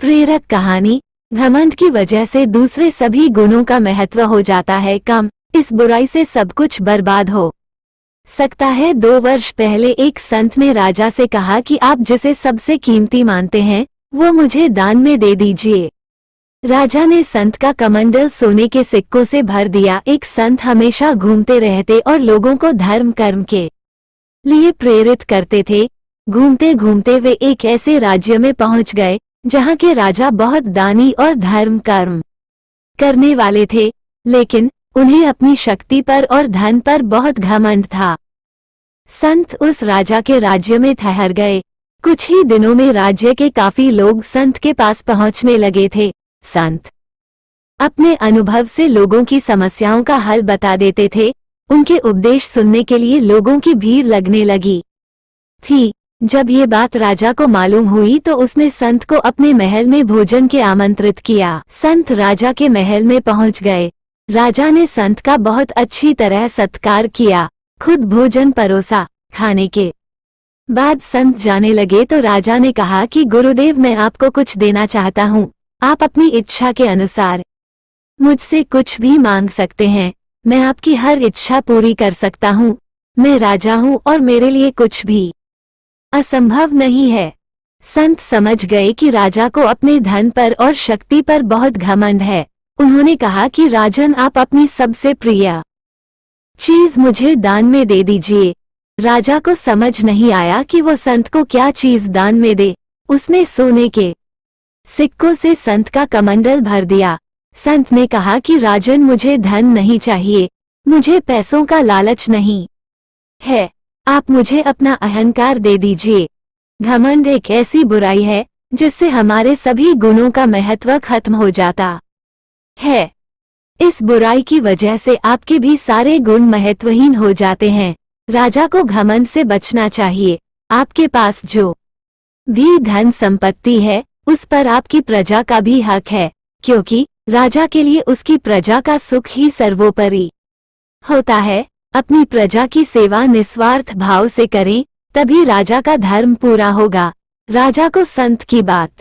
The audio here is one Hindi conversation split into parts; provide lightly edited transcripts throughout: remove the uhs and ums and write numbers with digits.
प्रेरक कहानी। घमंड की वजह से दूसरे सभी गुणों का महत्व हो जाता है कम। इस बुराई से सब कुछ बर्बाद हो सकता है। 2 वर्ष पहले एक संत ने राजा से कहा कि आप जिसे सबसे कीमती मानते हैं वो मुझे दान में दे दीजिए। राजा ने संत का कमंडल सोने के सिक्कों से भर दिया। एक संत हमेशा घूमते रहते और लोगों को धर्म कर्म के लिए प्रेरित करते थे। घूमते घूमते वे एक ऐसे राज्य में पहुंच गए जहां के राजा बहुत दानी और धर्म कर्म करने वाले थे, लेकिन उन्हें अपनी शक्ति पर और धन पर बहुत घमंड था। संत उस राजा के राज्य में ठहर गए। कुछ ही दिनों में राज्य के काफी लोग संत के पास पहुंचने लगे थे। संत अपने अनुभव से लोगों की समस्याओं का हल बता देते थे। उनके उपदेश सुनने के लिए लोगों की भीड़ लगने लगी थी। जब ये बात राजा को मालूम हुई तो उसने संत को अपने महल में भोजन के आमंत्रित किया। संत राजा के महल में पहुंच गए। राजा ने संत का बहुत अच्छी तरह सत्कार किया, खुद भोजन परोसा। खाने के बाद संत जाने लगे तो राजा ने कहा कि गुरुदेव, मैं आपको कुछ देना चाहता हूँ। आप अपनी इच्छा के अनुसार मुझसे कुछ भी मांग सकते हैं। मैं आपकी हर इच्छा पूरी कर सकता हूँ। मैं राजा हूँ और मेरे लिए कुछ भी असंभव नहीं है। संत समझ गए कि राजा को अपने धन पर और शक्ति पर बहुत घमंड है। उन्होंने कहा कि राजन, आप अपनी सबसे प्रिय चीज मुझे दान में दे दीजिए। राजा को समझ नहीं आया कि वो संत को क्या चीज दान में दे। उसने सोने के सिक्कों से संत का कमंडल भर दिया। संत ने कहा कि राजन, मुझे धन नहीं चाहिए, मुझे पैसों का लालच नहीं है, आप मुझे अपना अहंकार दे दीजिए। घमंड एक ऐसी बुराई है जिससे हमारे सभी गुणों का महत्व खत्म हो जाता है। इस बुराई की वजह से आपके भी सारे गुण महत्वहीन हो जाते हैं। राजा को घमंड से बचना चाहिए। आपके पास जो भी धन संपत्ति है उस पर आपकी प्रजा का भी हक है, क्योंकि राजा के लिए उसकी प्रजा का सुख ही सर्वोपरि होता है। अपनी प्रजा की सेवा निस्वार्थ भाव से करें, तभी राजा का धर्म पूरा होगा। राजा को संत की बात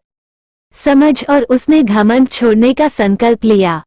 समझ और उसने घमंड छोड़ने का संकल्प लिया।